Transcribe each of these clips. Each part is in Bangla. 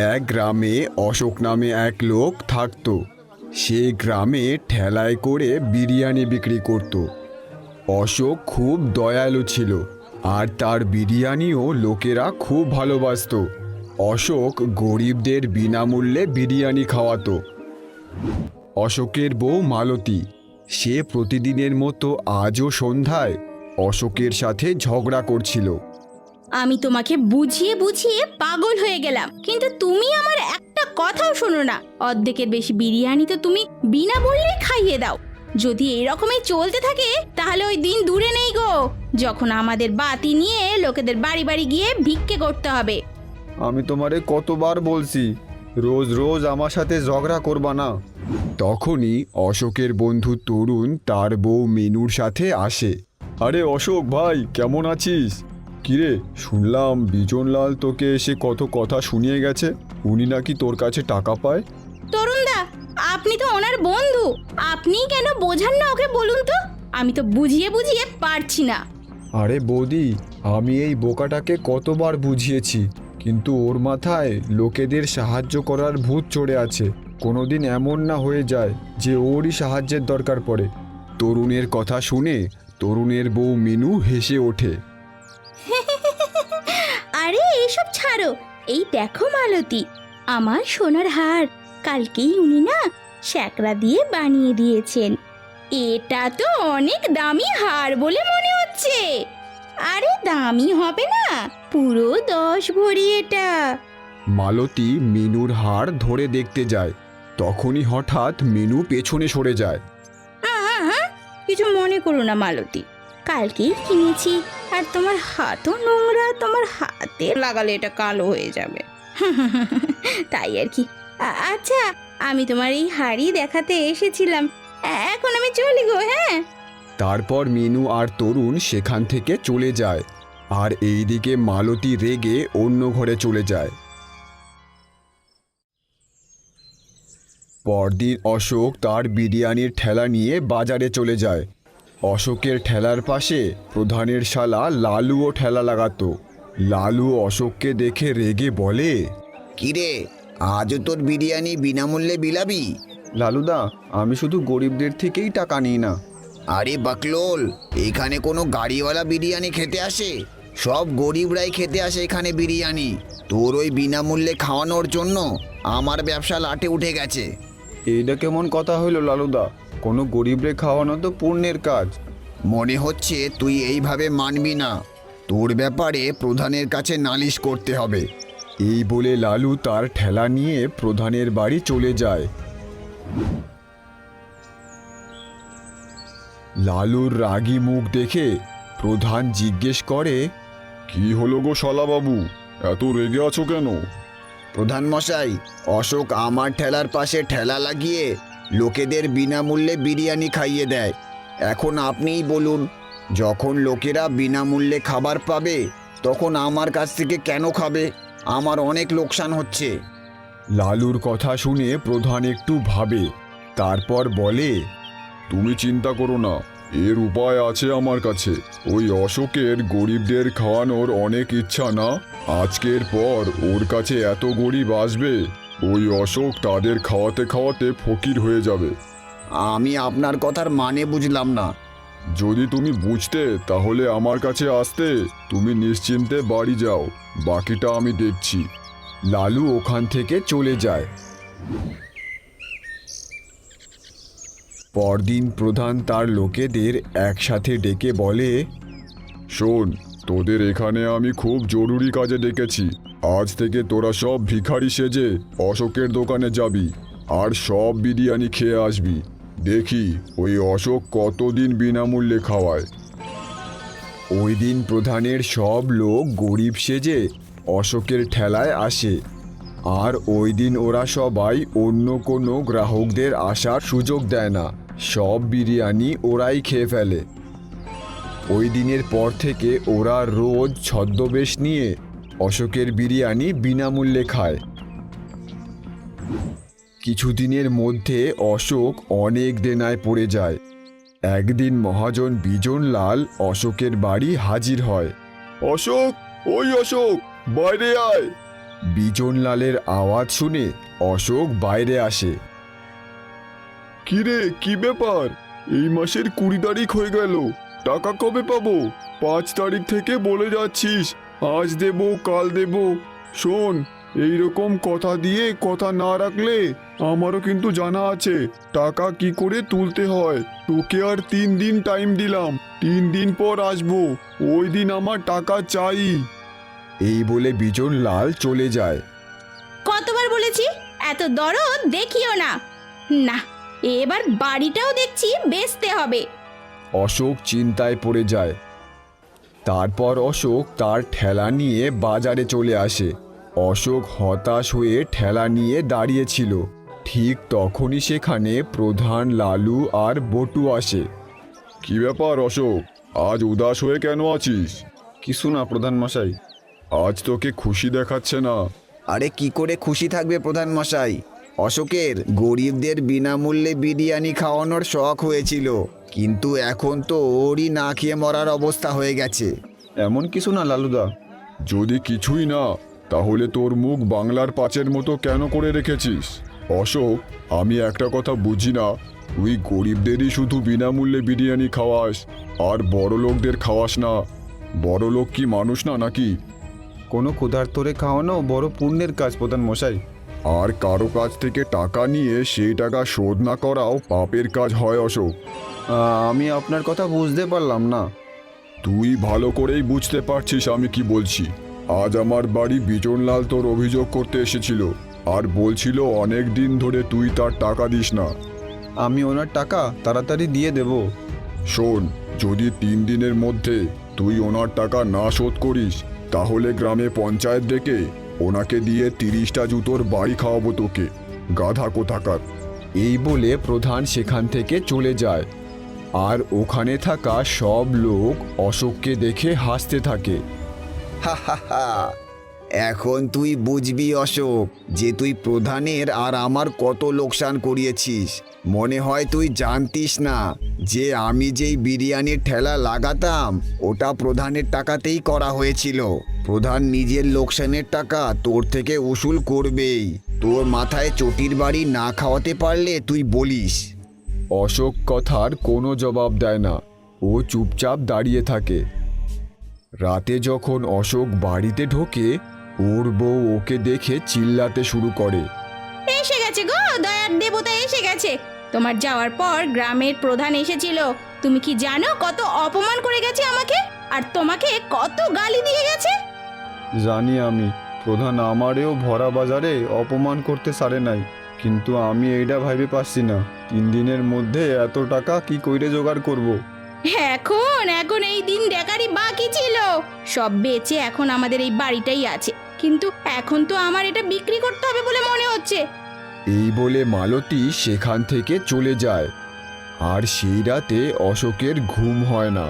এক গ্রামে অশোক নামে এক লোক থাকতো। সে গ্রামে ঠেলায় করে বিরিয়ানি বিক্রি করত। অশোক খুব দয়ালু ছিল, আর তার বিরিয়ানিও লোকেরা খুব ভালোবাসতো। অশোক গরিবদের বিনামূল্যে বিরিয়ানি খাওয়াতো। অশোকের বউ মালতী, সে প্রতিদিনের মতো আজও সন্ধ্যায় অশোকের সাথে ঝগড়া করছিল। আমি তোমাকে বুঝিয়ে বুঝিয়ে পাগল হয়ে গেলাম, কিন্তু তুমি আমার একটা কথাও শোনো না। অর্ধেকের বেশি বিরিয়ানি তো তুমি বিনা বললেই খাইয়ে দাও। যদি এরকমই চলতে থাকে তাহলে ওই দিন দূরে নেই গো, যখন আমাদের বাতি নিয়ে লোকেদের বাড়ি বাড়ি গিয়ে ভিক্ষে করতে হবে। আমি তোমারে কতবার বলছি, রোজ রোজ আমার সাথে ঝগড়া করবা না। তখনই অশোকের বন্ধু তরুণ তার বউ মিনুর সাথে আসে। আরে অশোক ভাই, কেমন আছিস? কিরে, শুনলাম বিজনলাল তোকে এসে কত কথা শুনিয়ে গেছে। উনি নাকি তোর কাছে টাকা পায়। তরুণদা, আপনি তো ওনার বন্ধু, আপনি কেন বোঝান না ওকে, বলুন তো। আমি তো বুঝিয়ে বুঝিয়ে পারছি না। আরে বৌদি, আমি এই বোকাটাকে কতবার বুঝিয়েছি, কিন্তু ওর মাথায় লোকেদের সাহায্য করার ভূত চড়ে আছে। কোনোদিন এমন না হয়ে যায় যে ওরই সাহায্যের দরকার পড়ে। তরুণের কথা শুনে তরুণের বউ মিনু হেসে ওঠে। আরে এসব ছাড়ো, এই দেখো মালতী, আমার সোনার হার কালকেই উনি না শ্যাকরা দিয়ে বানিয়ে দিয়েছেন। এটা তো অনেক দামি হার বলে মনে হচ্ছে। আরে দামি হবে না, পুরো 10 ভরি এটা। মালতী মিনুর হাড় ধরে দেখতে যায়। তখনই হঠাৎ মিনু পেছনে সরে যায়। কিছু মনে করো না মালতী, কালকেই কিনেছি, আর তোমার হাতও নোংরা, তোমার হাতে লাগালে এটা কালো হয়ে যাবে। তাই আর কি। আচ্ছা, আমি তোমার এই হাড়ি দেখাতে এসেছিলাম, এখন আমি চলি গো। হ্যাঁ। তারপর মিনু আর তরুণ সেখান থেকে চলে যায়, আর এইদিকে মালতী রেগে অন্য ঘরে চলে যায়। পরদিন অশোক তার বিরিয়ানির ঠেলা নিয়ে বাজারে চলে যায়। অশোকের ঠেলার পাশে প্রধানের শালা লালুও ঠেলা লাগাতো। লালু অশোককে দেখে রেগে বলে, কিরে, আজও তোর বিরিয়ানি বিনামূল্যে বিলাবি? লালুদা, আমি শুধু গরিবদের থেকেই টাকা নিই না। আরে বাকলোল, এখানে কোনো গাড়িওয়ালা বিরিয়ানি খেতে আসে? সব গরিবরাই খেতে আসে এখানে বিরিয়ানি। তোর ওই বিনামূল্যে খাওয়ানোর জন্য আমার ব্যবসা লাটে উঠে গেছে। এইটা কেমন কথা হইল লালুদা? কোনো গরিবরে খাওয়ানো তো পুণ্যের কাজ। মনে হচ্ছে তুই এইভাবে মানবি না। তোর ব্যাপারে প্রধানের কাছে নালিশ করতে হবে। এই বলে লালু তার ঠেলা নিয়ে প্রধানের বাড়ি চলে যায়। লালুর রাগী মুখ দেখে প্রধান জিজ্ঞেস করে, কি হলো গো শালাবাবু, এত রেগে আছো কেন? প্রধান মশাই, অশোক আমার ঠেলার পাশে ঠেলা লাগিয়ে লোকেদের বিনামূল্যে বিরিয়ানি খাইয়ে দেয়। এখন আপনিই বলুন, যখন লোকেরা বিনামূল্যে খাবার পাবে তখন আমার কাছ থেকে কেন খাবে? আমার অনেক লোকসান হচ্ছে। লালুর কথা শুনে প্রধান একটু ভাবে, তারপর বলে, তুমি চিন্তা করো না, এর উপায় আছে আমার কাছে। ওই অশোকের গরিবদের খাওয়ানোর অনেক ইচ্ছা না? আজকের পর ওর কাছে এত গরিব আসবে, ওই অশোক তাদের খাওয়াতে খাওয়াতে ফকির হয়ে যাবে। আমি আপনার কথার মানে বুঝলাম না। যদি তুমি বুঝতে তাহলে আমার কাছে আসতে। তুমি নিশ্চিন্তে বাড়ি যাও, বাকিটা আমি দেখছি। লালু ওখান থেকে চলে যায়। পরদিন প্রধান তার লোকেদের একসাথে ডেকে বলে, শোন, তোদের এখানে আমি খুব জরুরি কাজে ডেকেছি। আজ থেকে তোরা সব ভিখারি সেজে অশোকের দোকানে যাবি, আর সব বিরিয়ানি খেয়ে আসবি। দেখি ওই অশোক কতদিন বিনামূল্যে খাওয়ায়। ওই দিন প্রধানের সব লোক গরিব সেজে অশোকের ঠেলায় আসে, আর ওই দিন ওরা সবাই অন্য কোনো গ্রাহকদের আসার সুযোগ দেয় না। সব বিরিয়ানি ওরাই খেয়ে ফেলে। ওই দিনের পর থেকে ওরা রোজ ছদ্মবেশ নিয়ে অশোকের বিরিয়ানি বিনামূল্যে খায়। কিছুদিনের মধ্যে অশোক অনেক দেনায় পড়ে যায়। একদিন মহাজন বিজনলাল অশোকের বাড়ি হাজির হয়। অশোক, ওই অশোক, বাইরে আয়। বিজনলালের আওয়াজ শুনে অশোক বাইরে আসে। কিরে, কি ব্যাপার? এই মাসের 20 তারিখ হয়ে গেল, টাকা কবে পাবো? 5 তারিখ থেকে বলে যাচ্ছিস আজ দেবো কাল দেবো। শোন, এইরকম কথা দিয়ে কথা না রাখলে আমারও কিন্তু জানা আছে টাকা কি করে তুলতে হয়। তোকে আর 3 দিন টাইম দিলাম, 3 দিন পর আসবো, ওই দিন আমার টাকা চাই। এই বলে বিজনলাল চলে যায়। কতবার বলেছি এত দরদ দেখিও না। না, এবার বাড়িটাও দেখছি বেচতে হবে। অশোক চিন্তায় পড়ে যায়। তারপর অশোক তার ঠেলা নিয়ে বাজারে চলে আসে। অশোক হতাশ হয়ে ঠেলা নিয়ে দাঁড়িয়েছিল। ঠিক তখনই সেখানে প্রধান, লালু আর বটু আসে। কি ব্যাপার অশোক, আজ উদাস হয়ে কেন আছিস? কিছু না প্রধান মশাই, আজ তোকে খুশি দেখাচ্ছে না। আরে কি করে খুশি থাকবে প্রধান মশাই? অশোকের গরিবদের বিনামূল্যে বিরিয়ানি খাওয়ানোর শখ হয়েছিল, কিন্তু এখন তো ওরই না খেয়ে মরার অবস্থা হয়ে গেছে। এমন কিছু না লালুদা। যদি কিছুই না, তাহলে তোর মুখ বাংলার পাঁচের মতো কেন করে রেখেছিস? অশোক, আমি একটা কথা বুঝি না, তুই গরিবদেরই শুধু বিনামূল্যে বিরিয়ানি খাওয়াস আর বড় লোকদের খাওয়াস না। বড় লোক কি মানুষ না নাকি? কোনো ক্ষুধার্তরে খাওয়ানো বড় পুণ্যের কাজ প্রধান মশাই। আর কারো কাছ থেকে টাকা নিয়ে সেই টাকা শোধ না করাও পাপের কাজ হয় অশোক। আমি আপনার কথা বুঝতে পারলাম না। তুই ভালো করেই বুঝতে পারছিস আমি কি বলছি। আজ আমার বাড়ি বিজনলাল তোর অভিযোগ করতে এসেছিল আর বলছিল অনেক দিন ধরে তুই তার টাকা দিস না। আমি ওনার টাকা তাড়াতাড়ি দিয়ে দেব। শোন, যদি 3 দিনের মধ্যে তুই ওনার টাকা না শোধ করিস, তাহলে গ্রামে পঞ্চায়েত ডেকে ওনাকে দিয়ে 30টা জুতোর বাড়ি খাওয়াবো তোকে, গাধা কোথাকার। এই বলে প্রধান সেখান থেকে চলে যায়। আর ওখানে থাকা সব লোক অশোককে দেখে হাসতে থাকে। হা হা হা, এখন তুই বুঝবি অশোক যে তুই প্রধানের আর আমার কত লোকসান করিয়েছিস। মনে হয় তুই জানতিস না যে আমি যেই বিরিয়ানির ঠেলা লাগাতাম ওটা প্রধানের টাকাতেই করা হয়েছিল। প্রধান নিজের লোকসানের টাকা তোর থেকে উসুল করবেই। তোর মাথায় চটির বাড়ি না খাওয়াতে পারলে তুই বলিস। অশোক কথার কোনো জবাব দেয় না, ও চুপচাপ দাঁড়িয়ে থাকে। রাতে যখন অশোক বাড়িতে ঢোকে, ওর বউ ওকে দেখে চিল্লাতে শুরু করে। এসে গেছে গো, দয়ার দেবতা এসে গেছে। তোমার যাওয়ার পর গ্রামের প্রধান এসেছিল। তুমি কি জানো কত অপমান করে গেছে আমাকে, আর তোমাকে কত গালি দিয়ে গেছে? জানি আমি, প্রধান আমারেও ভরা বাজারে অপমান করতে সারে নাই, কিন্তু আমি এইটা ভাইবে পাচ্ছি না 3 দিনের মধ্যে এত টাকা কি কইরে জোগাড় করব। এখন এই দিন দেখারই বাকি ছিল। সব বেচে এখন আমাদের এই বাড়িটাই আছে, কিন্তু এখন তো আমার এটা বিক্রি করতে হবে বলে মনে হচ্ছে। এই বলে মালতী সেখান থেকে চলে যায়। আর সেই রাতে অশোকের ঘুম হয় না।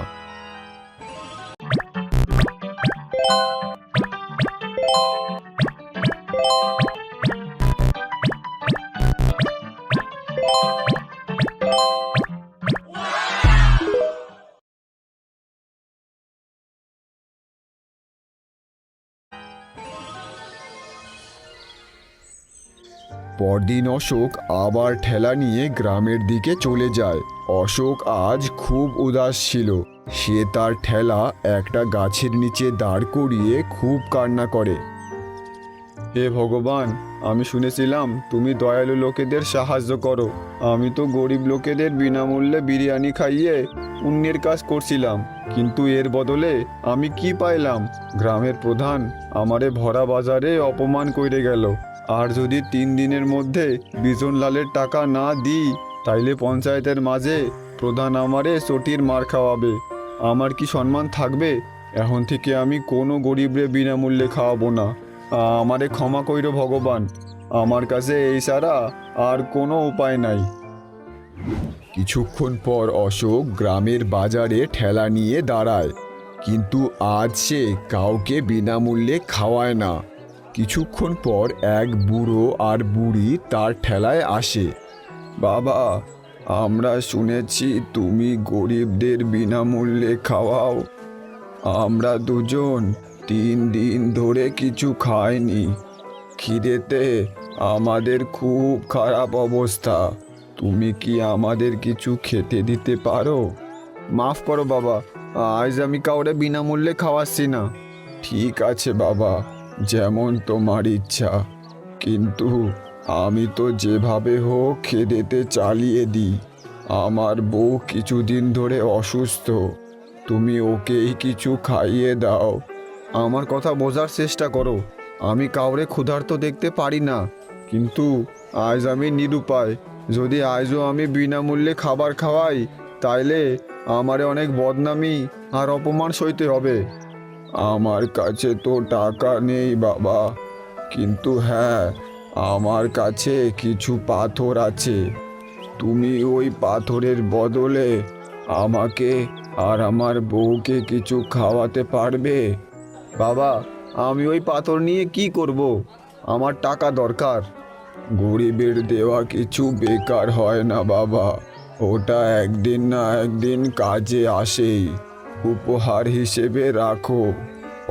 পরদিন অশোক আবার ঠেলা নিয়ে গ্রামের দিকে চলে যায়। অশোক আজ খুব উদাস ছিল। সে তার ঠেলা একটা গাছের নিচে দাঁড় করিয়ে খুব কান্না করে। হে ভগবান, আমি শুনেছিলাম তুমি দয়ালু লোকেদের সাহায্য করো। আমি তো গরিব লোকেদের বিনামূল্যে বিরিয়ানি খাইয়ে পুণ্যের কাজ করছিলাম, কিন্তু এর বদলে আমি কি পাইলাম? গ্রামের প্রধান আমারে ভরা বাজারে অপমান কইরে গেল। আর যদি 3 দিনের মধ্যে বিজনলালের টাকা না দিই, তাইলে পঞ্চায়েতের মাঝে প্রধান আমারে চটির মার খাওয়াবে। আমার কি সম্মান থাকবে? এখন থেকে আমি কোনো গরিবরে বিনামূল্যে খাওয়াবো না। আমারে ক্ষমা কইরো ভগবান, আমার কাছে এই ছাড়া আর কোনো উপায় নাই। কিছুক্ষণ পর অশোক গ্রামের বাজারে ঠেলা নিয়ে দাঁড়ায়, কিন্তু আজ সে কাউকে বিনামূল্যে খাওয়ায় না। কিছুক্ষণ পর এক বুড়ো আর বুড়ি তার ঠেলায় আসে। বাবা, আমরা শুনেছি তুমি গরিবদের বিনামূল্যে খাওয়াও। আমরা দুজন 3 দিন ধরে কিছু খাইনি, খিদেতে আমাদের খুব খারাপ অবস্থা। তুমি কি আমাদের কিছু খেতে দিতে পারো? মাফ করো বাবা, আজ আমি কাউরে বিনামূল্যে খাওয়াচ্ছি না। ঠিক আছে বাবা, যেমন তোমার ইচ্ছা, কিন্তু আমি তো যেভাবে হোক খেদেতে চালিয়ে দিই। আমার বউ কিছুদিন ধরে অসুস্থ, তুমি ওকেই কিছু খাইয়ে দাও। আমার কথা বোঝার চেষ্টা করো, আমি কাউরে ক্ষুধার্ত দেখতে পারি না, কিন্তু আজ আমি নিরুপায়। যদি আজও আমি বিনামূল্যে খাবার খাওয়াই, তাইলে আমারে অনেক বদনামি আর অপমান সইতে হবে। আমার কাছে তো টাকা নেই বাবা, কিন্তু হ্যাঁ, আমার কাছে কিছু পাথর আছে। তুমি ওই পাথরের বদলে আমাকে আর আমার বউকে কিছু খাওয়াতে পারবে? বাবা, আমি ওই পাথর নিয়ে কি করব? আমার টাকা দরকার। গরিবের দেওয়া কিছু বেকার হয় না বাবা, ওটা একদিন না একদিন কাজে আসেই। উপহার হিসেবে রাখো।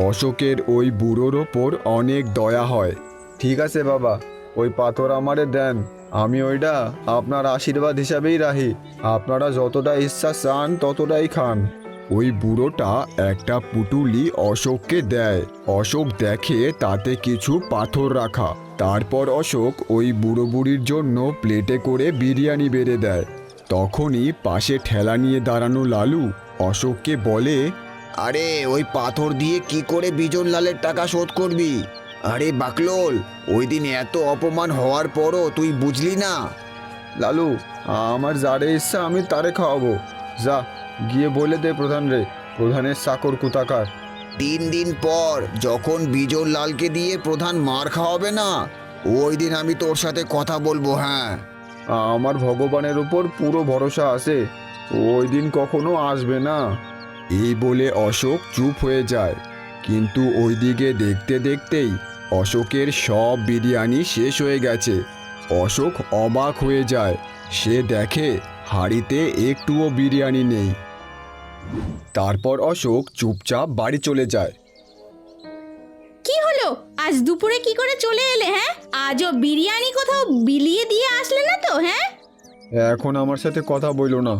অশোকের ওই বুড়োর ওপর অনেক দয়া হয়। ঠিক আছে বাবা, ওই পাথর আমারে দেন, আমি ওইটা আপনার আশীর্বাদ হিসাবেই রাখি। আপনারা যতটা ইচ্ছা চান ততটাই খান। ওই বুড়োটা একটা পুটুলি অশোককে দেয়। অশোক দেখে তাতে কিছু পাথর রাখা। তারপর অশোক ওই বুড়ো বুড়ির জন্য প্লেটে করে বিরিয়ানি বেড়ে দেয়। তখনই পাশে ঠেলা নিয়ে দাঁড়ানো লালু অশোককে বলে, আরে ওই পাথর দিয়ে কি করে বিজন লালের টাকা শোধ করবি? আরে বাকলোল, ওই দিন এত অপমান হওয়ার পরও তুই বুঝলি না? লালু, আমার যারে ইচ্ছা আমি তারে খাওয়াবো। যা গিয়ে বলে দে প্রধান রে, প্রধানের চাকর কুতাকার। 3 দিন পর যখন বিজন লালকে দিয়ে প্রধান মার খাওয়াবে না, ওই দিন আমি তোর সাথে কথা বলবো। হ্যাঁ, আমার ভগবানের উপর পুরো ভরসা আছে, ওই দিন কখনো আসবে না। এই বলে অশোক চুপ হয়ে যায়। কিন্তু ওইদিকে দেখতে দেখতেই অশোকের সব বিরিয়ানি শেষ হয়ে গেছে। অশোক অবাক হয়ে যায়। সে দেখে হাঁড়িতে একটুও বিরিয়ানি নেই। তারপর অশোক চুপচাপ বাড়ি চলে যায়। কি হলো, আজ দুপুরে কি করে চলে এলে? হ্যাঁ, আজও বিরিয়ানি কোথাও বিলিয়ে দিয়ে আসলে না তো? হ্যাঁ, এখন আমার সাথে কথা বইলো না।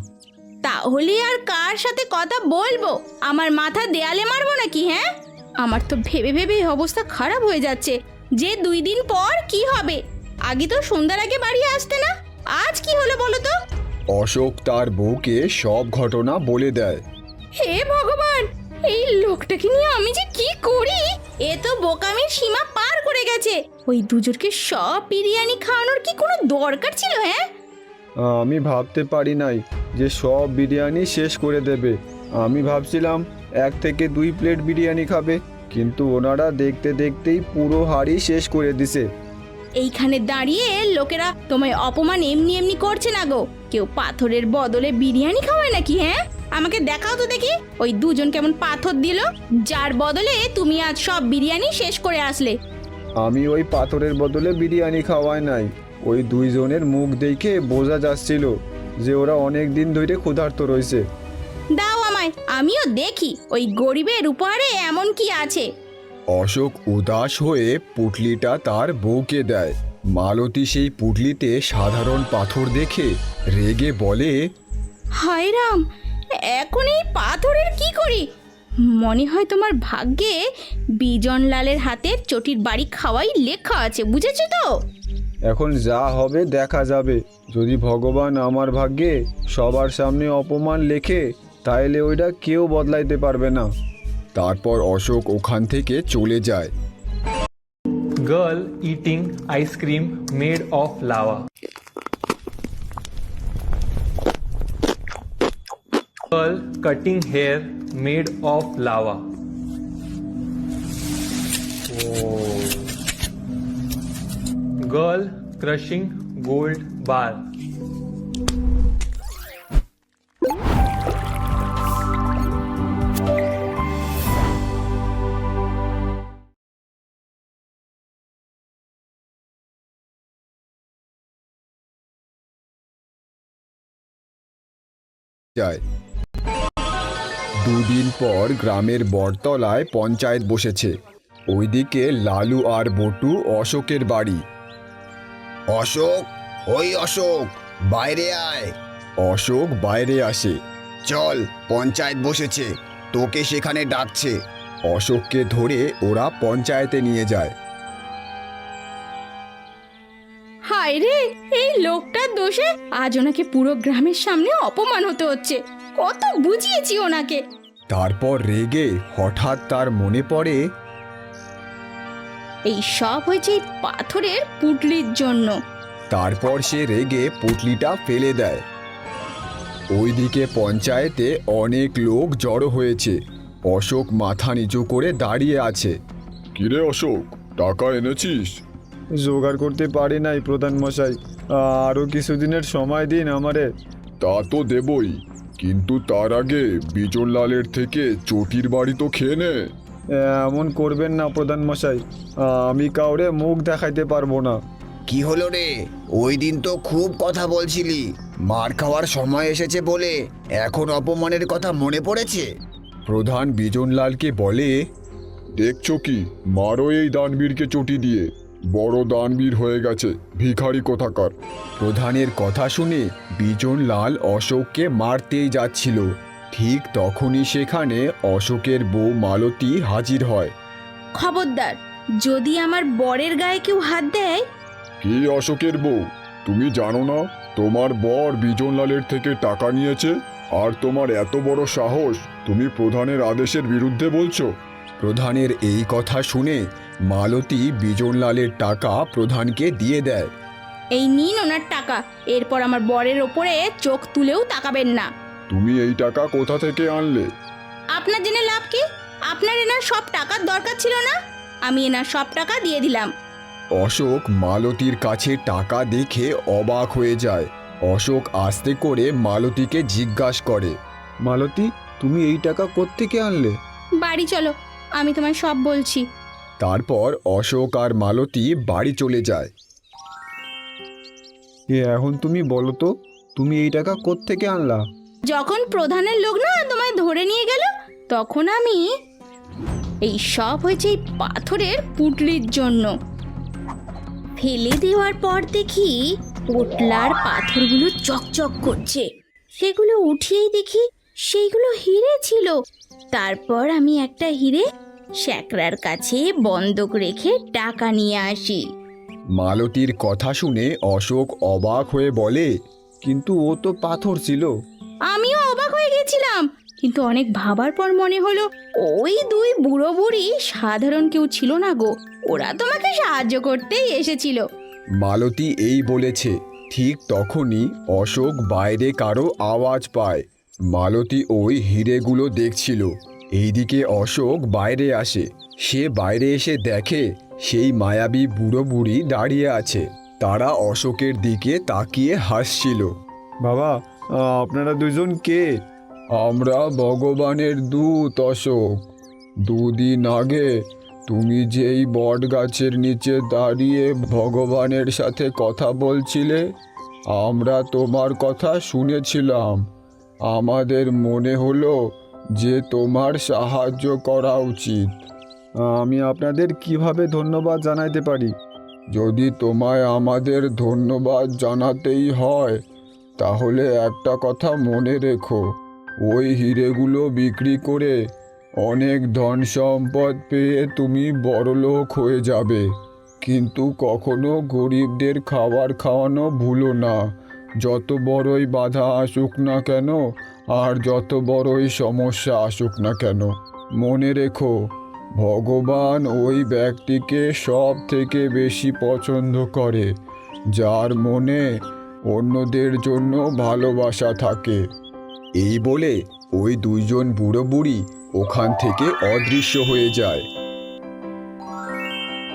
তাহলে আর কার সাথে কথা বলবো? আমার মাথা দেয়ালে মারবো নাকি? হ্যাঁ, আমার তো ভেবে ভেবে অবস্থা খারাপ হয়ে যাচ্ছে যে 2 দিন পর কি হবে। আগে তো সন্ধ্যার আগে বাড়ি আসতে না, আজ কি হলো বলো তো? অশোক তার বউকে সব ঘটনা বলে দেয়। হে ভগবান, এই লোকটাকে নিয়ে আমি যে কি করি! এ তো বোকামির সীমা পার করে গেছে। ওই দুজনকে সব বিরিয়ানি খাওয়ানোর কি কোনো দরকার ছিল? হ্যাঁ, আমি ভাবতে পারি নাই যে সব বিরিয়ানি শেষ করে দেবে। আমি ভাবছিলাম 1 থেকে 2 প্লেট বিরিয়ানি খাবে, কিন্তু ওনারা দেখতে দেখতেই পুরো হাঁড়ি শেষ করে দিছে। এইখানে দাঁড়িয়ে লোকেরা তোমায় অপমান এমনি এমনি করছে না গো। কেউ পাথরের বদলে বিরিয়ানি খাওয়ায় নাকি? হ্যাঁ, আমাকে দেখাও তো দেখি ওই দুজন কেমন পাথর দিল, যার বদলে তুমি আজ সব বিরিয়ানি শেষ করে আসলে। আমি ওই পাথরের বদলে বিরিয়ানি খাওয়াই নাই। ওই 2 জনের মুখ দেখে বোঝা যাচ্ছিল যে ওরা অনেক দিন ধরে ক্ষুধার্ত রয়েছে। দাও আমায়, আমিও দেখি ওই গরিবের উপহারে এমন কি আছে। অশোক উদাস হয়ে পুটলিটা তার বউকে দেয়। মালতী সেই পুটলিতে সাধারণ পাথর দেখে রেগে বলে, হায় রাম, এখন এই পাথরের কি করি? মনে হয় তোমার ভাগ্যে বিজনলালের হাতের চটির বাড়ি খাওয়াই লেখা আছে, বুঝেছো তো? এখন যা হবে দেখা যাবে। যদি ভগবান আমার ভাগ্যে সবার সামনে অপমান লেখে, তাইলে ওইটা কেউ বদলাইতে পারবে না। তারপর অশোক ওখান থেকে চলে যায়। Girl eating ice cream made of lava. Girl cutting hair made of lava. Whoa. Girl crushing gold bar. যায়। 2 দিন পর গ্রামের বটতলায় পঞ্চায়েত বসেছে। ওইদিকে লালু আর বটু অশোকের বাড়ি। অশোক, ওই অশোক, বাইরে আয়। অশোক বাইরে আসে। চল, পঞ্চায়েত বসেছে, তোকে সেখানে ডাকছে। অশোককে ধরে ওরা পঞ্চায়েতে নিয়ে যায়। হায় রে, এই লোকটার দোষে আজ ওনাকে পুরো গ্রামের সামনে অপমান হতে হচ্ছে। কত বুঝিয়েছি ওনাকে। তারপর রেগে হঠাৎ তার মনে পড়ে এই সব হয়েছে এই পাথরের পুটলির জন্য। তারপর সে রেগে পুটলিটা ফেলে দেয়। ওইদিকে পঞ্চায়েতে অনেক লোক জড়ো হয়েছে। অশোক মাথা নিচু করে দাঁড়িয়ে আছে। কিরে অশোক, টাকা এনেছিস? জোগাড় করতে পারি নাই প্রধান মশাই, আরও কিছুদিনের সময় দিন আমারে। তা তো দেবই, কিন্তু তার আগে বিজনলালের থেকে চটির বাড়ি তো খেয়ে নে। এমন করবেন না প্রধান মশাই, আমি কাউরে মুখ দেখাইতে পারবো না। কি হলো রে? ওই দিন তো খুব কথা বলছিলি, মার খাওয়ার সময় এসেছে বলে এখন অপমানের কথা মনে পড়েছে? প্রধান বিজনলালকে বলে, দেখছো কি, মারো এই দানবীরকে চটি দিয়ে। বড় দানবীর হয়ে গেছে, ভিখারি কোথাকার। প্রধানের কথা শুনে বিজনলাল অশোককে মারতেই যাচ্ছিল। ঠিক তখনই সেখানে অশোকের বউ মালতী হাজির হয়। খবরদার, যদি আমার বরের গায়ে কেউ হাত দেয়। কি অশোকের বউ, তুমি জানো না তোমার বর বিজনলালের থেকে টাকা নিয়েছে? আর তোমার এত বড় সাহস, তুমি প্রধানের আদেশের বিরুদ্ধে বলছো? প্রধানের এই কথা শুনে মালতী বিজনলালের টাকা প্রধানকে দিয়ে দেয়। এই নিন ওনার টাকা, এরপর আমার বরের ওপরে চোখ তুলেও তাকাবেন না। তুমি এই টাকা কোথা থেকে আনলে? আপনার জেনে লাভ কি? আপনার এনার সব টাকার দরকার ছিল না, আমি এনার সব টাকা দিয়ে দিলাম। অশোক মালতীর কাছে টাকা দেখে অবাক হয়ে যায়। অশোক আস্তে করে মালতীকে জিজ্ঞাসা করে, মালতী, তুমি এই টাকা কোত্থেকে আনলে? বাড়ি চলো, আমি তোমায় সব বলছি। তারপর অশোক আর মালতী বাড়ি চলে যায়। এখন তুমি বলো তো, তুমি এই টাকা কোত্থেকে আনলা? যখন প্রধানের লোক না তোমায় ধরে নিয়ে গেল, তখন আমি। এই সব হয়েছে এই পাথরের পুটলির জন্য। ফেলে দেওয়ার পর দেখি পোটলার পাথরগুলো চকচক করছে। সেগুলো উঠিয়েই দেখি সেইগুলো হিরে ছিল। তারপর আমি একটা হিরে শ্যাকরার কাছে বন্ধক রেখে টাকা নিয়ে আসি। মালতীর কথা শুনে অশোক অবাক হয়ে বলে, কিন্তু ও তো পাথর ছিল। আমিও অবাক হয়ে গেছিলাম, কিন্তু অনেক ভাবার পর মনে হলো ওই দুই বুড়ো বুড়ি সাধারণ কেউ ছিল না গো, ওরা তোমাকে সাহায্য করতেই এসেছিল। মালতী এই বলেছে, ঠিক তখনই অশোক বাইরে কারো আওয়াজ পায়। মালতী ওই হিরেগুলো দেখছিল। এইদিকে অশোক বাইরে আসে। সে বাইরে এসে দেখে সেই মায়াবী বুড়ো বুড়ি দাঁড়িয়ে আছে। তারা অশোকের দিকে তাকিয়ে হাসছিল। বাবা, আপনারা দুজন কে? আমরা ভগবানের দূত অশোক। দুদিন আগে তুমি যেই বট গাছের নিচে দাঁড়িয়ে ভগবানের সাথে কথা বলছিলে, আমরা তোমার কথা শুনেছিলাম। আমাদের মনে হলো যে তোমার সাহায্য করা উচিত। আমি আপনাদের কিভাবে ধন্যবাদ জানাইতে পারি? যদি তোমায় আমাদের ধন্যবাদ জানাতেই হয়, তাহলে একটা কথা মনে রেখো, ওই হিরেগুলো বিক্রি করে অনেক ধন সম্পদ পেয়ে তুমি বড়লোক হয়ে যাবে। কিন্তু কখনো গরিবদের খাবার খাওয়ানো ভুলো না, যত বড়ই বাধা আসুক না কেন আর যত বড়ই সমস্যা আসুক না কেন। মনে রেখো, ভগবান ওই ব্যক্তিকে সব থেকে বেশি পছন্দ করে যার মনে অন্যদের জন্য ভালোবাসা থাকে। এই বলে ওই দুইজন বুড়ো বুড়ি ওখান থেকে অদৃশ্য হয়ে যায়।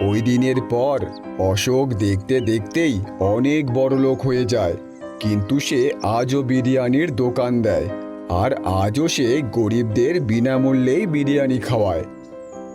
ওই দিনের পর অশোক দেখতে দেখতেই অনেক বড়লোক হয়ে যায়। কিন্তু সে আজও বিরিয়ানির দোকান দেয়, আর আজও সে গরিবদের বিনামূল্যেই বিরিয়ানি খাওয়ায়।